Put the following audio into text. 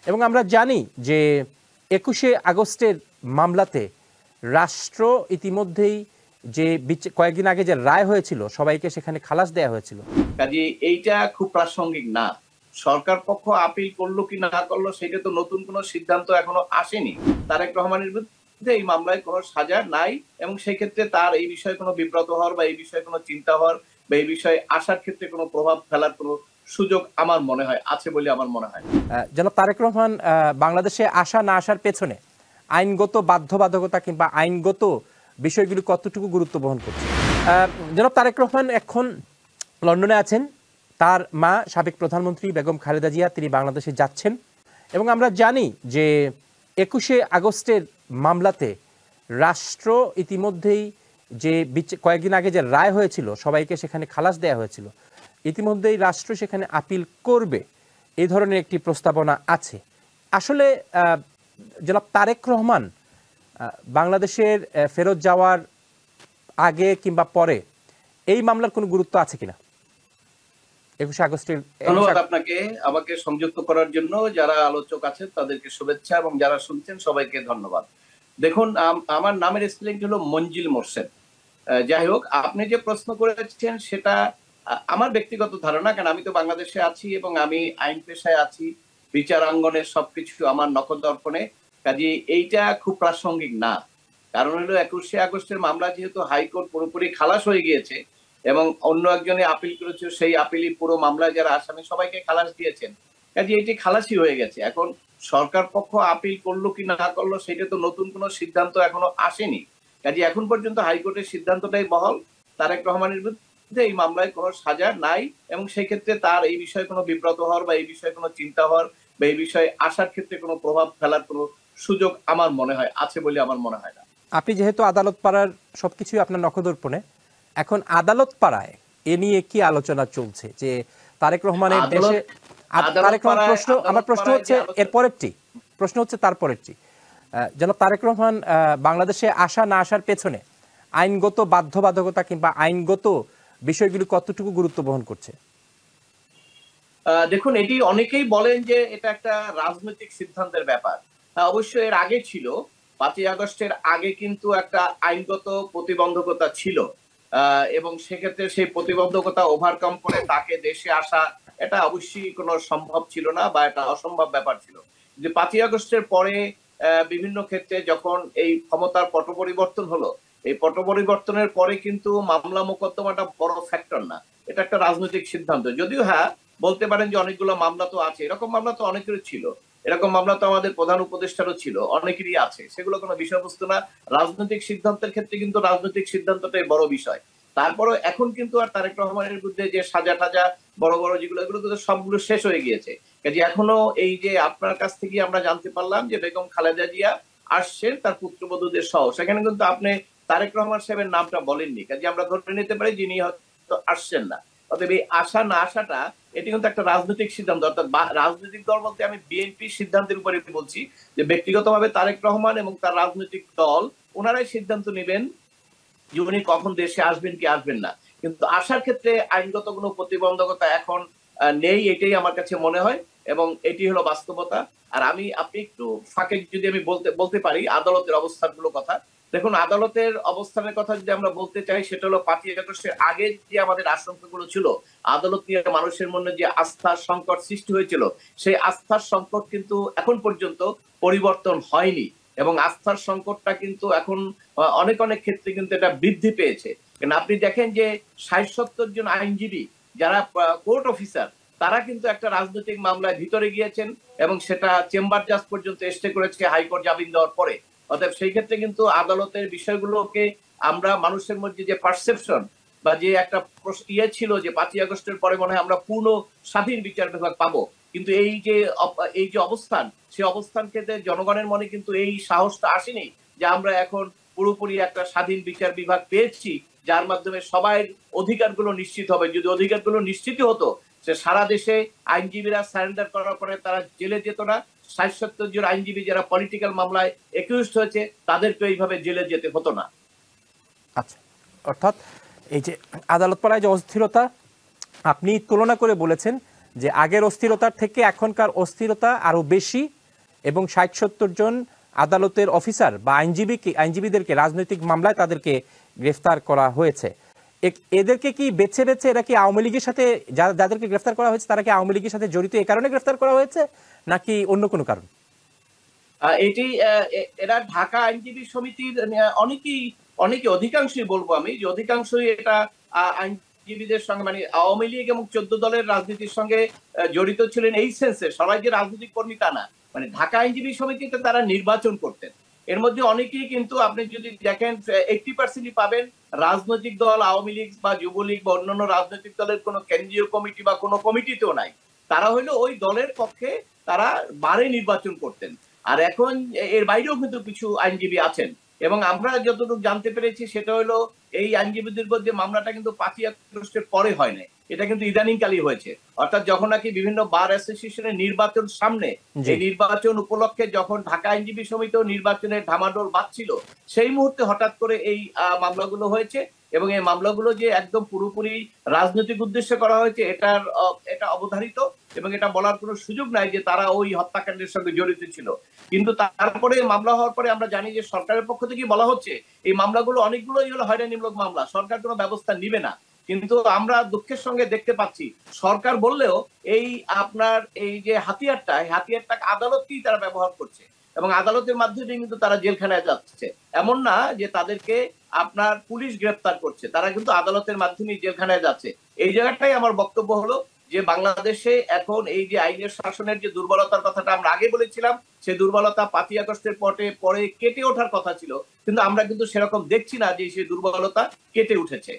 এবং আমরা জানি যে ২১শে আগস্টের মামলাতে রাষ্ট্র ইতিমধ্যেই যে কয়েকদিন আগে যে রায় হয়েছিল সবাইকে সেখানে খালাস দেওয়া হয়েছিল। কাজে এইটা খুব প্রাসঙ্গিক না। সরকার পক্ষ আপিল করলো কি না করলো সেটা তো নতুন কোনো সিদ্ধান্ত এখনো আসেনি। তারেক রহমানের বিরুদ্ধে এই মামলায় কোনো সাজা নাই এবং সেই ক্ষেত্রে তার এই বিষয়ে কোনো বিব্রত হওয়ার বা এই বিষয়ে কোনো চিন্তা হওয়ার বা এই বিষয়ে আসার ক্ষেত্রে কোনো প্রভাব ফেলার কোনো সুযোগ আমার মনে হয় আছে বলে আমার মনে হয়। জনাব তারেক রহমান বাংলাদেশে আসা না আসার পেছনে আইনগত বাধ্যবাধকতা কিংবা আইনগত বিষয়গুলি কতটুকু গুরুত্ব বহন করছে? জনাব তারেক রহমান এখন লন্ডনে আছেন। তার মা সাবেক প্রধানমন্ত্রী বেগম খালেদা জিয়া তিনি বাংলাদেশে যাচ্ছেন এবং আমরা জানি যে ২১শে আগস্টের মামলাতে রাষ্ট্র ইতিমধ্যেই যে কয়েকদিন আগে যে রায় হয়েছিল সবাইকে সেখানে খালাস দেওয়া হয়েছিল, ইতিমধ্যেই রাষ্ট্র সেখানে আপিল করবে এই ধরনের একটি প্রস্তাবনা আছে। আসলে জনাব তারেক রহমান বাংলাদেশের ফেরত যাওয়ার আগে কিংবা পরে এই মামলার কোনো গুরুত্ব আছে কিনা? ২১শে আগস্টের ধন্যবাদ আপনাকে আমাকে সংযুক্ত করার জন্য। যারা আলোচক আছেন তাদেরকে শুভেচ্ছা এবং যারা শুনছেন সবাইকে ধন্যবাদ। দেখুন, আমার নামের স্পেলিং হলো মঞ্জিল মোরশেদ। যাই হোক, আপনি যে প্রশ্ন করেছেন সেটা আমার ব্যক্তিগত ধারণা, কারণ আমি তো বাংলাদেশে আছি এবং আমি আইন পেশায় আছি, বিচারাঙ্গনের সবকিছু আমার নখদর্পণে। কাজে এইটা খুব প্রাসঙ্গিক না। কারণ হলো ২১শে আগস্টের মামলা যেহেতু হাইকোর্ট পুরোপুরি খালাস হয়ে গিয়েছে এবং অন্য একজনে আপিল করেছে, সেই আপিলই পুরো মামলায় যারা আসামি সবাইকে খালাস দিয়েছেন। কাজে এটি খালাসই হয়ে গেছে। এখন সরকার পক্ষ আপিল করলো কি না করলো সেটা তো নতুন কোনো সিদ্ধান্ত এখনো আসেনি। কাজে এখন পর্যন্ত হাইকোর্টের সিদ্ধান্তটাই বহাল। তারেক রহমানের বিরুদ্ধে এই মামলায় কোনো সাজা নাই এবং সেই ক্ষেত্রে তার এই বিষয়ে কোনো বিব্রত হওয়ার বা এই বিষয়ে কোনো চিন্তা হওয়ার বা এই বিষয়ে আসার ক্ষেত্রে কোনো প্রভাব ফেলার কোনো সুযোগ আমার মনে হয় আছে বলে আমার মনে হয় না। আপনি যেহেতু আদালত পাড়ার সবকিছুই আপনার নখদর্পণে, এখন আদালত পাড়ায় এ নিয়ে কি আলোচনা চলছে যে তারেক রহমানের দেশে আমার প্রশ্ন হচ্ছে তারপরেরটি জনাব তারেক রহমান বাংলাদেশে আসা না আসার পেছনে আইনগত বাধ্যবাধকতা কিংবা আইনগত বিষয়গুলি কতটুকু গুরুত্ব বহন করছে? দেখুন, এটি অনেকেই বলেন যে এটা একটা রাজনৈতিক সিদ্ধান্তের ব্যাপার। অবশ্যই এর আগে ছিল, ৫ই আগস্টের আগে কিন্তু একটা আইনগত প্রতিবন্ধকতা ছিল এবং সেক্ষেত্রে সেই প্রতিবন্ধকতা ওভারকাম করে তাকে দেশে আসা এটা অবশ্যই কোনো সম্ভব ছিল না বা এটা অসম্ভব ব্যাপার ছিল। যে ৫ই আগস্টের পরে বিভিন্ন ক্ষেত্রে যখন এই ক্ষমতার পট পরিবর্তন হলো, এই পট পরিবর্তনের পরে কিন্তু মামলা মোকদ্দমাটা বড় ফ্যাক্টর না, এটা একটা রাজনৈতিক সিদ্ধান্ত। যদিও হ্যাঁ বলতে পারেন যে অনেকগুলো মামলা তো আছে, এরকম মামলা তো অনেকেরই ছিল, এরকম মামলা তো আমাদের প্রধান উপদেষ্টারও ছিল, অনেকেরই আছে, সেগুলো কোনো বিষয়বস্তু না। রাজনৈতিক সিদ্ধান্তের ক্ষেত্রে কিন্তু রাজনৈতিক সিদ্ধান্তটাই বড় বিষয়। তারপরে এখন কিন্তু আর তারেক রহমানের বিরুদ্ধে যে সাজা টাজা বড় বড় যেগুলো, এগুলো কিন্তু সবগুলো শেষ হয়ে গিয়েছে। কাজে এখনো এই যে আপনার কাছ থেকে আমরা জানতে পারলাম যে বেগম খালেদা জিয়া আসছেন তার পুত্রবধূদের সহ, সেখানে কিন্তু আপনি তারেক রহমান সাহেবের নামটা বলেননি। কাজে আমরা ধরে নিতে পারি যিনি হয়তো আসছেন না। অতএব এই আসা না আসাটা এটি কিন্তু একটা রাজনৈতিক সিদ্ধান্ত, অর্থাৎ রাজনৈতিক দল বলতে আমি বিএনপির সিদ্ধান্তের উপরে বলছি যে ব্যক্তিগতভাবে তারেক রহমান এবং তার রাজনৈতিক দল ওনারাই সিদ্ধান্ত নেবেন যে উনি কখন দেশে আসবেন কি আসবেন না। কিন্তু আসার ক্ষেত্রে আইনগত কোনো প্রতিবন্ধকতা এখন নেই, এটাই আমার কাছে মনে হয় এবং এটি হলো বাস্তবতা। আর আপনি একটু ফাঁকে যদি আমি বলতে পারি আদালতের অবস্থানগুলো কথা। দেখুন, আদালতের অবস্থানের কথা যদি আমরা বলতে চাই সেটা হলো ৫ই আগস্টের আগে যে আমাদের আশঙ্কাগুলো ছিল, আদালত নিয়ে মানুষের মনে যে আস্থার সংকট সৃষ্টি হয়েছিল, সেই আস্থার সংকট কিন্তু এখন পর্যন্ত পরিবর্তন হয়নি এবং আস্থার সংকটটা কিন্তু এখন অনেক অনেক ক্ষেত্রে কিন্তু এটা বৃদ্ধি পেয়েছে। কারণ আপনি দেখেন যে ৬০-৭০ জন আইনজীবী যারা কোর্ট অফিসার তারা কিন্তু একটা রাজনৈতিক মামলায় ভিতরে গিয়েছেন এবং সেটা চেম্বার জাজ পর্যন্ত স্টে করেছে হাইকোর্ট জামিন দেওয়ার পরে। অতএব সেই ক্ষেত্রে কিন্তু আদালতের বিষয়গুলোকে আমরা মানুষের মধ্যে যে পারসেপশন বা যে একটা ছিল যে ৫ই আগস্টের পরে মনে হয় আমরা পূর্ণ স্বাধীন বিচার বিভাগ পাবো, কিন্তু এই যে অবস্থান, সেই অবস্থান ক্ষেত্রে জনগণের মনে কিন্তু এই সাহসটা আসেনি যে আমরা এখন পুরোপুরি একটা স্বাধীন বিচার বিভাগ পেয়েছি যার মাধ্যমে সবাই অধিকারগুলো নিশ্চিত হবে। যদি অধিকারগুলো নিশ্চিত হতো সে সারা দেশে আইনজীবীরা সারেন্ডার করার পরে তারা জেলে যেত না। ৬০-৭০ জন আইনজীবী যারা পলিটিক্যাল মামলায় একিউজড হয়েছে তাদেরকে এইভাবে জেলে যেতে হতো না। আচ্ছা, অর্থাৎ এই যে আদালত পাড়ায় যে অস্থিরতা আপনি তুলনা করে বলেছেন যে আগের অস্থিরতার থেকে এখনকার অস্থিরতা আরো বেশি, এবং 60-70 জন আদালতের অফিসার বা আইনজীবীদেরকে রাজনৈতিক মামলায় তাদেরকে গ্রেফতার করা হয়েছে। এদেরকে কি বেছে বেছে এরা কি আওয়ামী লীগের সাথে, যাদেরকে গ্রেফতার করা হয়েছে তারা কি আওয়ামী লীগের সাথে জড়িত এই কারণে গ্রেফতার করা হয়েছে নাকি অন্য কোনো কারণ? এটি এরা ঢাকা আইনজীবী সমিতির অনেকে অধিকাংশই বলবো আমি যে অধিকাংশই এটা আইনজীবীদের সঙ্গে মানে আওয়ামী লীগ এবং 14 দলের রাজনীতির সঙ্গে জড়িত ছিলেন এই সেন্সে। সবাই যে রাজনৈতিক কর্মী তা না, মানে ঢাকা আইনজীবী সমিতিতে তারা নির্বাচন করতেন। এর মধ্যে অনেকেই কিন্তু আপনি যদি দেখেন 80% পাবেন রাজনৈতিক দল, আওয়ামী লীগ বা যুবলীগ বা অন্যান্য রাজনৈতিক দলের কোনো কেন্দ্রীয় কমিটি বা কোনো কমিটিতেও নাই। তারা হলো ওই দলের পক্ষে তারা বারে নির্বাচন করতেন। আর এখন এর বাইরেও কিন্তু কিছু আইনজীবী আছেন, এবং আমরা যতটুকু জানতে পেরেছি সেটা হলো এই আইনজীবীদের মধ্যে মামলাটা কিন্তু 5ই আগস্টের পরে হয় না, এটা কিন্তু ইদানিংকালই হয়েছে। অর্থাৎ যখন নাকি বিভিন্ন বার অ্যাসোসিয়েশনের নির্বাচন সামনে, এই নির্বাচন উপলক্ষে যখন ঢাকা আইনজীবী সমিতিও নির্বাচনের ধামাডোল বাজছিল, সেই মুহূর্তে হঠাৎ করে এই মামলাগুলো হয়েছে। এবং এই মামলাগুলো যে একদম পুরোপুরি রাজনৈতিক উদ্দেশ্যে করা হয়েছে এটা অবধারিত, এবং এটা বলার কোনো সুযোগ নাই যে তারা ওই হত্যাকাণ্ডের সঙ্গে জড়িত ছিল। কিন্তু তারপরে মামলা হওয়ার পরে আমরা জানি যে সরকারের পক্ষ থেকে বলা হচ্ছে এই মামলাগুলো অনেকগুলোই হলো হয়রানিমূলক মামলা, সরকার কোনো ব্যবস্থা নিবে না। কিন্তু আমরা দুঃখের সঙ্গে দেখতে পাচ্ছি সরকার বললেও এই আপনার এই যে হাতিয়ারটা আদালতকেই তারা ব্যবহার করছে, এবং আদালতের মাধ্যমে কিন্তু তারা জেলখানায় যাচ্ছে। এমন না যে তাদেরকে আপনার পুলিশ গ্রেফতার করছে, তারা কিন্তু আদালতের মাধ্যমে জেলখানায় যাচ্ছে। এই জায়গাটাই আমার বক্তব্য হলো যে বাংলাদেশে এখন এই যে আইনের শাসনের যে দুর্বলতার কথাটা আমরা আগে বলেছিলাম, সেই দুর্বলতা 5ই আগস্টের পরে কেটে ওঠার কথা ছিল, কিন্তু আমরা কিন্তু সেরকম দেখছি না যে সেই দুর্বলতা কেটে উঠেছে।